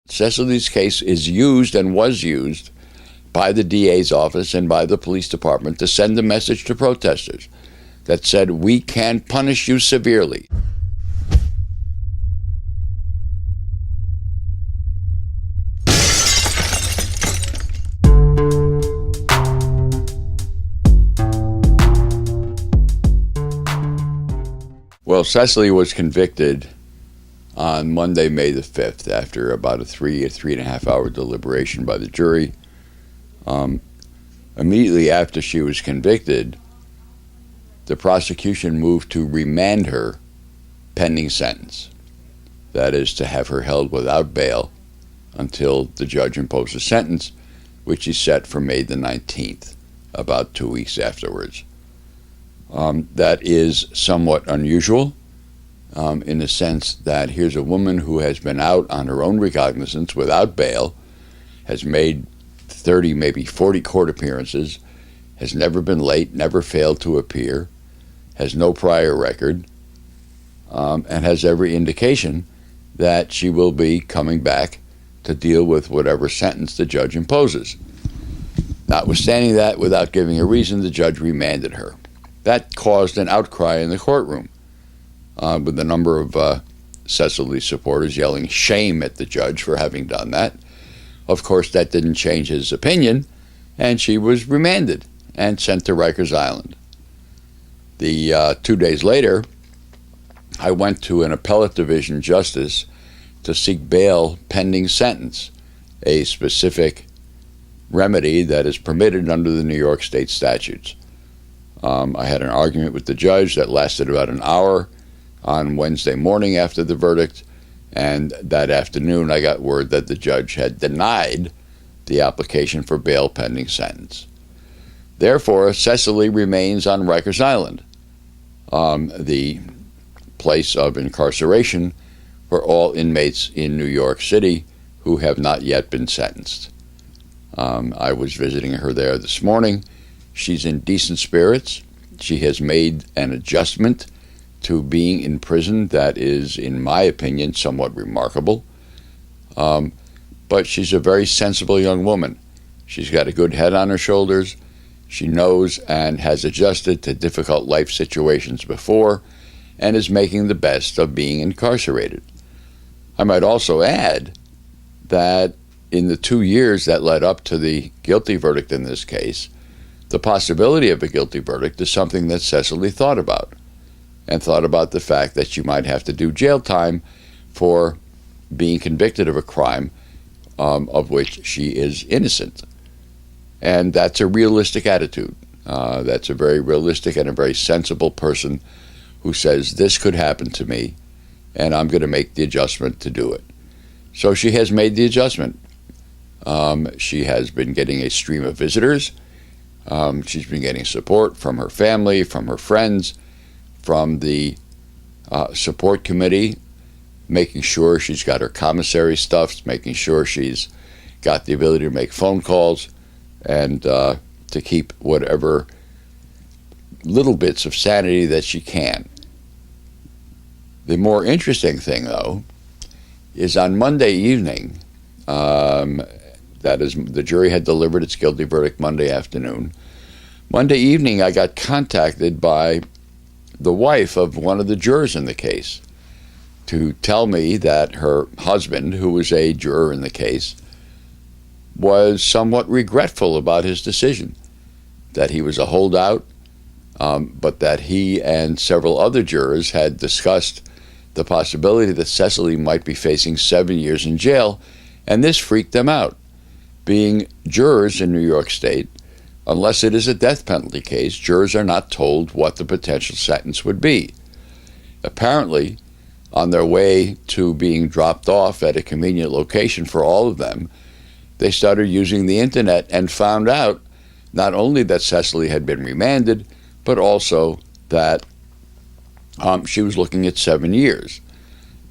Cecily's case is used and was used by the DA's office and by the police department to send a message to protesters that said, we can punish you severely. Well, Cecily was convicted on Monday, May the 5th, after about a 3.5 hour deliberation by the jury. Immediately after she was convicted, the prosecution moved to remand her pending sentence. That is, to have her held without bail until the judge imposed a sentence, which he set for May the 19th, about 2 weeks afterwards. That is somewhat unusual in the sense that here's a woman who has been out on her own recognizance without bail, has made 30, maybe 40 court appearances, has never been late, never failed to appear, has no prior record, and has every indication that she will be coming back to deal with whatever sentence the judge imposes. Notwithstanding that, without giving a reason, the judge remanded her. That caused an outcry in the courtroom, with a number of Cecily's supporters yelling shame at the judge for having done that. Of course, that didn't change his opinion, and she was remanded and sent to Rikers Island. 2 days later, I went to an appellate division justice to seek bail pending sentence, a specific remedy that is permitted under the New York State statutes. I had an argument with the judge that lasted about an hour on Wednesday morning after the verdict, and that afternoon I got word that the judge had denied the application for bail pending sentence. Therefore, Cecily remains on Rikers Island, the place of incarceration for all inmates in New York City who have not yet been sentenced. I was visiting her there this morning. She's in decent spirits. She has made an adjustment to being in prison that is, in my opinion, somewhat remarkable. But she's a very sensible young woman. She's got a good head on her shoulders. She knows and has adjusted to difficult life situations before and is making the best of being incarcerated. I might also add that in the 2 years that led up to the guilty verdict in this case, the possibility of a guilty verdict is something that Cecily thought about, and thought about the fact that she might have to do jail time for being convicted of a crime of which she is innocent. And that's a realistic attitude. That's a very realistic and a very sensible person who says, this could happen to me, and I'm going to make the adjustment to do it. So she has made the adjustment. She has been getting a stream of visitors. She's been getting support from her family, from her friends, from the support committee, making sure she's got her commissary stuff, making sure she's got the ability to make phone calls, and to keep whatever little bits of sanity that she can. The more interesting thing, though, is on Monday evening, that is, the jury had delivered its guilty verdict Monday afternoon. Monday evening, I got contacted by the wife of one of the jurors in the case to tell me that her husband, who was a juror in the case, was somewhat regretful about his decision, that he was a holdout, but that he and several other jurors had discussed the possibility that Cecily might be facing 7 years in jail, and this freaked them out. Being jurors in New York State, unless it is a death penalty case, jurors are not told what the potential sentence would be. Apparently, on their way to being dropped off at a convenient location for all of them, they started using the internet and found out not only that Cecily had been remanded, but also that she was looking at 7 years.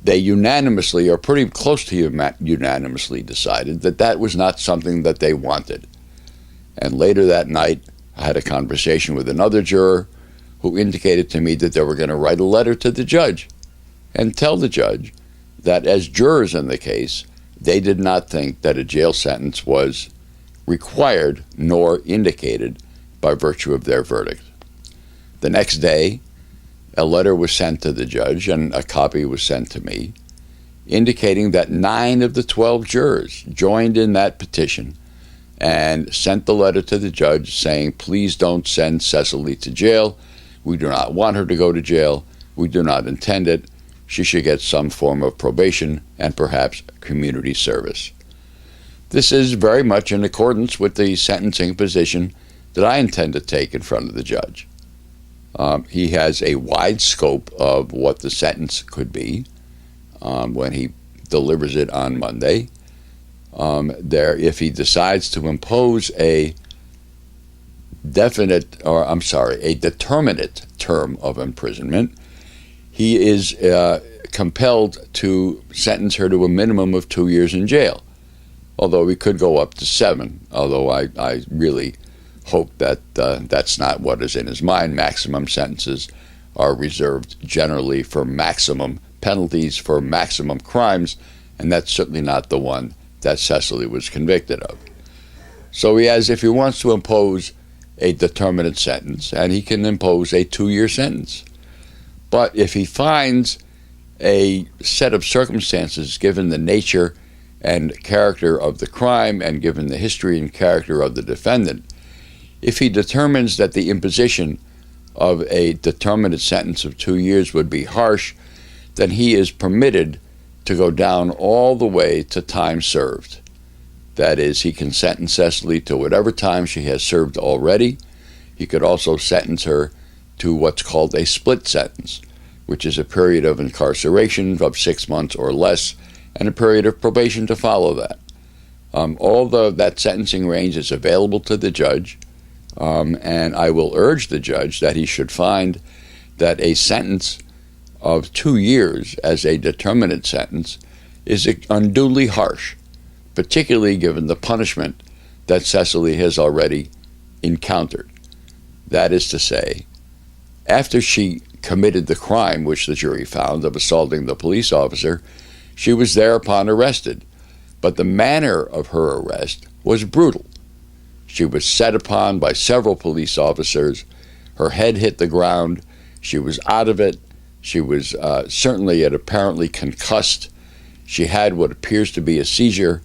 They unanimously, or pretty close to unanimously, decided that that was not something that they wanted. And later that night, I had a conversation with another juror who indicated to me that they were going to write a letter to the judge and tell the judge that as jurors in the case, they did not think that a jail sentence was required nor indicated by virtue of their verdict. The next day, a letter was sent to the judge, and a copy was sent to me, indicating that 9 of the 12 jurors joined in that petition and sent the letter to the judge saying, please don't send Cecily to jail. We do not want her to go to jail. We do not intend it. She should get some form of probation and perhaps community service. This is very much in accordance with the sentencing position that I intend to take in front of the judge. He has a wide scope of what the sentence could be when he delivers it on Monday. If he decides to impose a determinate term of imprisonment, he is compelled to sentence her to a minimum of 2 years in jail, although he could go up to 7, although I really hope that that's not what is in his mind. Maximum sentences are reserved generally for maximum penalties for maximum crimes, and that's certainly not the one that Cecily was convicted of. So he has, if he wants to impose a determinate sentence, and he can impose a 2-year sentence. But if he finds a set of circumstances, given the nature and character of the crime and given the history and character of the defendant, if he determines that the imposition of a determinate sentence of 2 years would be harsh, then he is permitted to go down all the way to time served. That is, he can sentence Cecily to whatever time she has served already. He could also sentence her to what's called a split sentence, which is a period of incarceration of 6 months or less, and a period of probation to follow that. That sentencing range is available to the judge, and I will urge the judge that he should find that a sentence of 2 years as a determinate sentence is unduly harsh, particularly given the punishment that Cecily has already encountered. That is to say, after she committed the crime which the jury found of assaulting the police officer, she was thereupon arrested, but the manner of her arrest was brutal. She was set upon by several police officers. Her head hit the ground. She was out of it. She was certainly and apparently concussed. She had what appears to be a seizure,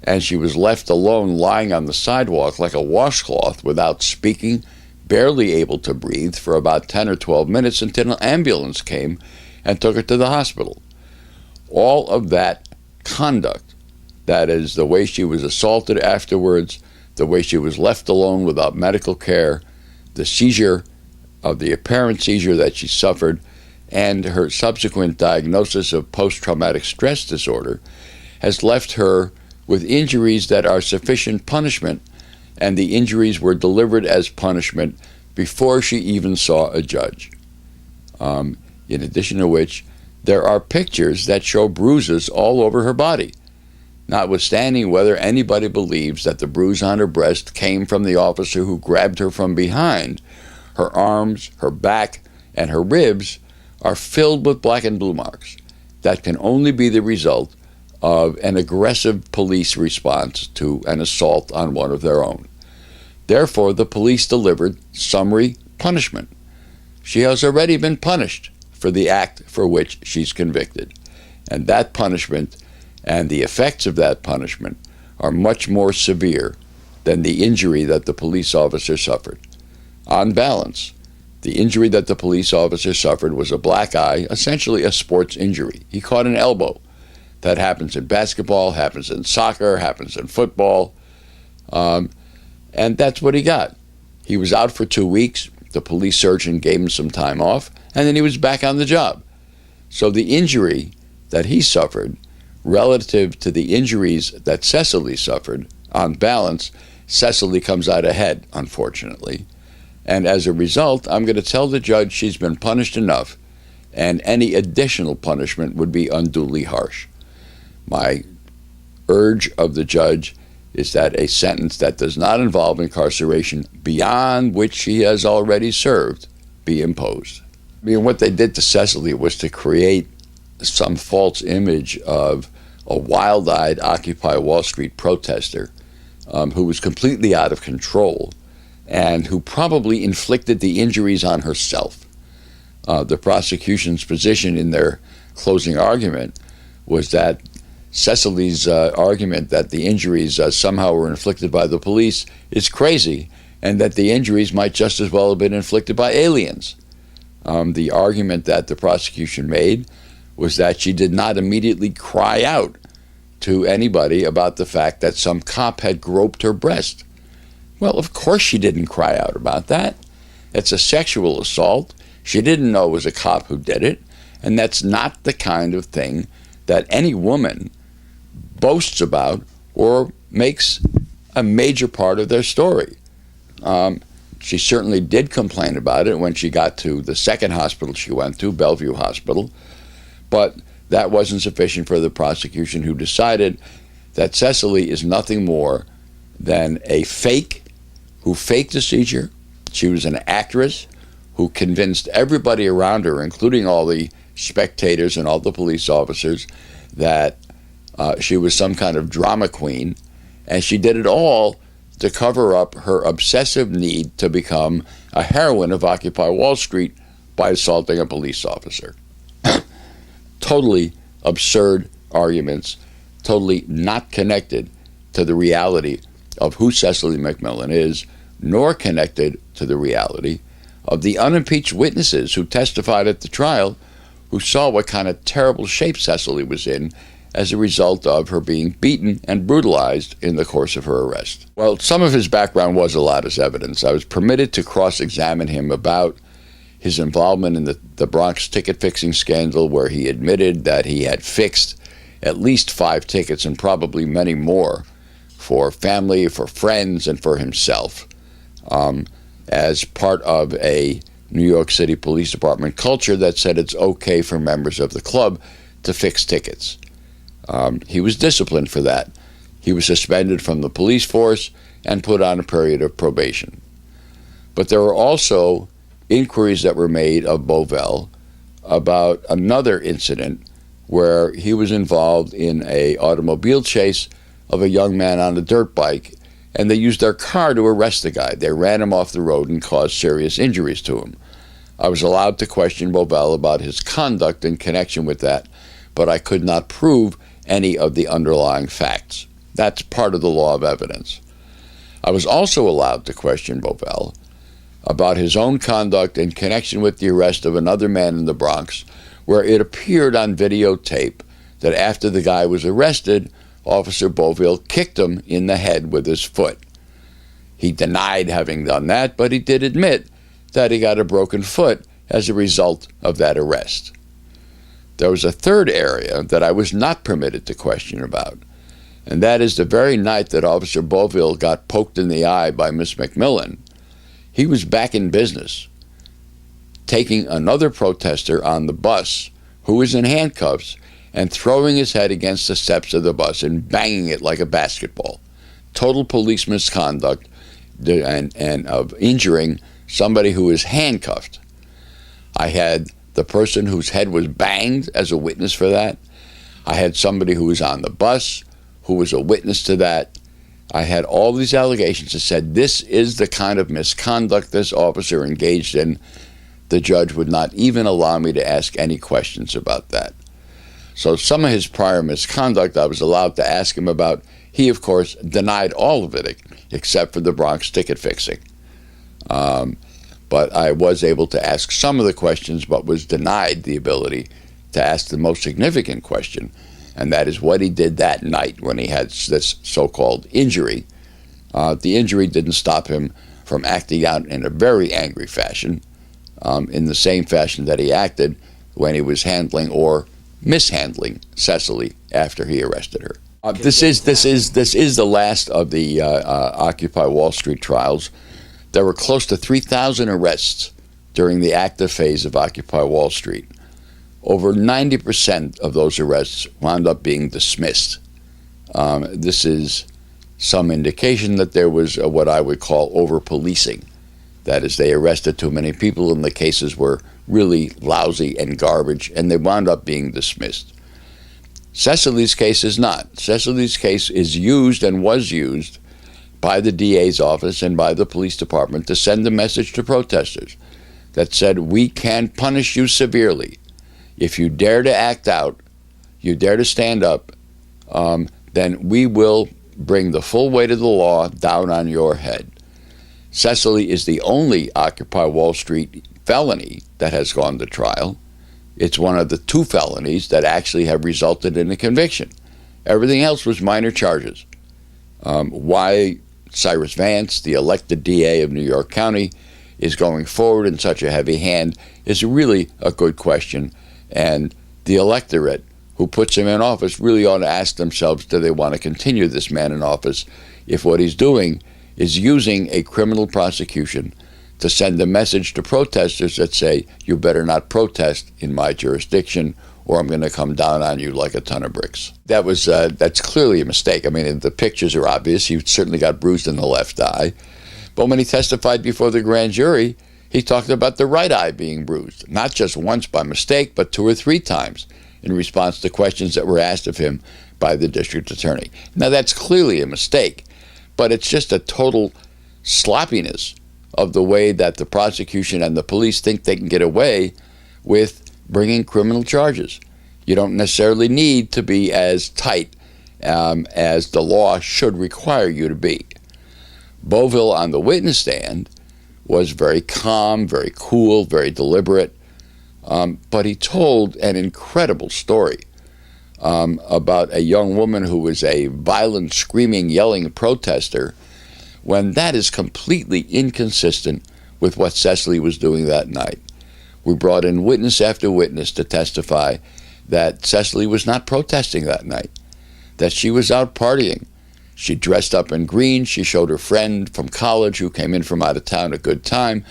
and she was left alone lying on the sidewalk like a washcloth without speaking, barely able to breathe for about 10 or 12 minutes until an ambulance came and took her to the hospital. All of that conduct, that is, the way she was assaulted afterwards, the way she was left alone without medical care, the seizure, of the apparent seizure that she suffered, and her subsequent diagnosis of post-traumatic stress disorder, has left her with injuries that are sufficient punishment, and the injuries were delivered as punishment before she even saw a judge. In addition to which, there are pictures that show bruises all over her body, notwithstanding whether anybody believes that the bruise on her breast came from the officer who grabbed her from behind. Her arms, her back, and her ribs are filled with black and blue marks that can only be the result of an aggressive police response to an assault on one of their own. Therefore, the police delivered summary punishment. She has already been punished for the act for which she's convicted, and that punishment and the effects of that punishment are much more severe than the injury that the police officer suffered. On balance, the injury that the police officer suffered was a black eye, essentially a sports injury. He caught an elbow. That happens in basketball, happens in soccer, happens in football, and that's what he got. He was out for 2 weeks. The police surgeon gave him some time off, and then he was back on the job. So the injury that he suffered relative to the injuries that Cecily suffered, on balance, Cecily comes out ahead, unfortunately. And as a result, I'm going to tell the judge she's been punished enough, and any additional punishment would be unduly harsh. My urge of the judge is that a sentence that does not involve incarceration beyond which she has already served be imposed. I mean, what they did to Cecily was to create some false image of a wild-eyed Occupy Wall Street protester who was completely out of control and who probably inflicted the injuries on herself. The prosecution's position in their closing argument was that Cecily's argument that the injuries somehow were inflicted by the police is crazy, and that the injuries might just as well have been inflicted by aliens. The argument that the prosecution made was that she did not immediately cry out to anybody about the fact that some cop had groped her breast. Well, of course she didn't cry out about that. It's a sexual assault. She didn't know it was a cop who did it, and that's not the kind of thing that any woman boasts about or makes a major part of their story. She certainly did complain about it when she got to the second hospital she went to, Bellevue Hospital, but that wasn't sufficient for the prosecution, who decided that Cecily is nothing more than a fake who faked a seizure. She was an actress who convinced everybody around her, including all the spectators and all the police officers, that she was some kind of drama queen, and she did it all to cover up her obsessive need to become a heroine of Occupy Wall Street by assaulting a police officer. Totally absurd arguments, totally not connected to the reality of who Cecily McMillan is, nor connected to the reality of the unimpeached witnesses who testified at the trial, who saw what kind of terrible shape Cecily was in as a result of her being beaten and brutalized in the course of her arrest. Well, some of his background was allowed as evidence. I was permitted to cross-examine him about his involvement in the Bronx ticket-fixing scandal, where he admitted that he had fixed at least 5 tickets and probably many more for family, for friends, and for himself, as part of a New York City Police Department culture that said it's okay for members of the club to fix tickets. He was disciplined for that. He was suspended from the police force and put on a period of probation. But there were also inquiries that were made of Bovell about another incident where he was involved in an automobile chase of a young man on a dirt bike, and they used their car to arrest the guy. They ran him off the road and caused serious injuries to him. I was allowed to question Bovell about his conduct in connection with that, but I could not prove any of the underlying facts. That's part of the law of evidence. I was also allowed to question Bovell about his own conduct in connection with the arrest of another man in the Bronx, where it appeared on videotape that after the guy was arrested, Officer Bovell kicked him in the head with his foot. He denied having done that, but he did admit that he got a broken foot as a result of that arrest. There was a third area that I was not permitted to question about, and that is the very night that Officer Bovell got poked in the eye by Miss McMillan, he was back in business, taking another protester on the bus who was in handcuffs and throwing his head against the steps of the bus and banging it like a basketball. Total police misconduct and of injuring somebody who is handcuffed. I had the person whose head was banged as a witness for that. I had somebody who was on the bus who was a witness to that. I had all these allegations that said this is the kind of misconduct this officer engaged in. The judge would not even allow me to ask any questions about that. So some of his prior misconduct I was allowed to ask him about. He, of course, denied all of it except for the Bronx ticket fixing. But I was able to ask some of the questions, but was denied the ability to ask the most significant question, and that is what he did that night when he had this so-called injury. The injury didn't stop him from acting out in a very angry fashion, in the same fashion that he acted when he was handling or mishandling Cecily after he arrested her. This is the last of the Occupy Wall Street trials. There were close to 3,000 arrests during the active phase of Occupy Wall Street. Over 90% of those arrests wound up being dismissed. This is some indication that there was what I would call over-policing. That is, they arrested too many people and the cases were really lousy and garbage, and they wound up being dismissed. Cecily's case is not. Cecily's case is used and was used by the DA's office and by the police department to send a message to protesters that said, we can punish you severely. If you dare to act out, you dare to stand up, then we will bring the full weight of the law down on your head. Cecily is the only Occupy Wall Street felony that has gone to trial. It's one of the 2 felonies that actually have resulted in a conviction. Everything else was minor charges. Why Cyrus Vance, the elected DA of New York County, is going forward in such a heavy hand is really a good question. And the electorate who puts him in office really ought to ask themselves, do they want to continue this man in office if what he's doing is using a criminal prosecution to send a message to protesters that say, you better not protest in my jurisdiction or I'm going to come down on you like a ton of bricks. That's clearly a mistake. I mean, the pictures are obvious. He certainly got bruised in the left eye. But when he testified before the grand jury, he talked about the right eye being bruised, not just once by mistake, but 2 or 3 times in response to questions that were asked of him by the district attorney. Now, that's clearly a mistake, but it's just a total sloppiness of the way that the prosecution and the police think they can get away with bringing criminal charges. You don't necessarily need to be as tight as the law should require you to be. Bovell on the witness stand was very calm, very cool, very deliberate, but he told an incredible story about a young woman who was a violent, screaming, yelling protester, when that is completely inconsistent with what Cecily was doing that night. We brought in witness after witness to testify that Cecily was not protesting that night, that she was out partying. She dressed up in green. She showed her friend from college who came in from out of town a good time.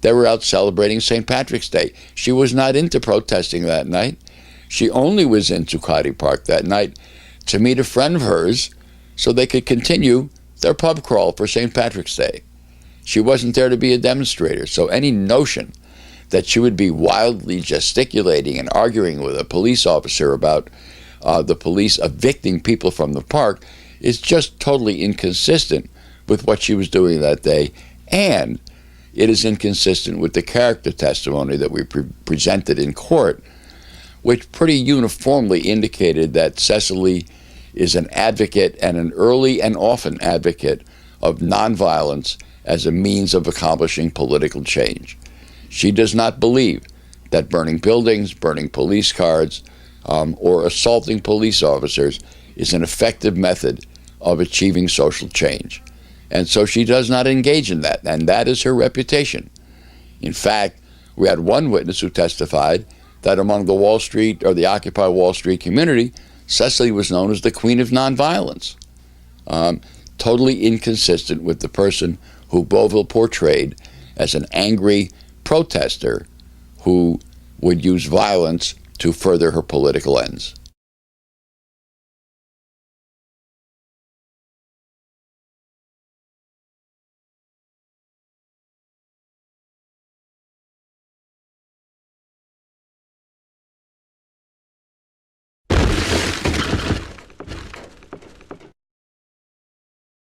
They were out celebrating St. Patrick's Day. She was not into protesting that night. She only was in Zuccotti Park that night to meet a friend of hers so they could continue their pub crawl for St. Patrick's Day. She wasn't there to be a demonstrator, so any notion that she would be wildly gesticulating and arguing with a police officer about the police evicting people from the park is just totally inconsistent with what she was doing that day, and it is inconsistent with the character testimony that we presented in court, which pretty uniformly indicated that Cecily is an advocate, and an early and often advocate, of nonviolence as a means of accomplishing political change. She does not believe that burning buildings, burning police cars, or assaulting police officers is an effective method of achieving social change. And so she does not engage in that, and that is her reputation. In fact, we had one witness who testified that among the Wall Street, or the Occupy Wall Street community, Cecily was known as the Queen of Nonviolence. Totally inconsistent with the person who Bovell portrayed as an angry protester who would use violence to further her political ends.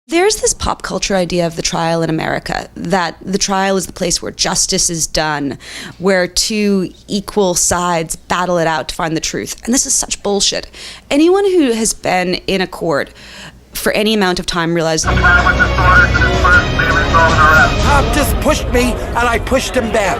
There's this pop culture idea of the trial in America, that the trial is the place where justice is done, where 2 equal sides battle it out to find the truth. And this is such bullshit. Anyone who has been in a court for any amount of time realizes Cop just pushed me and I pushed him back.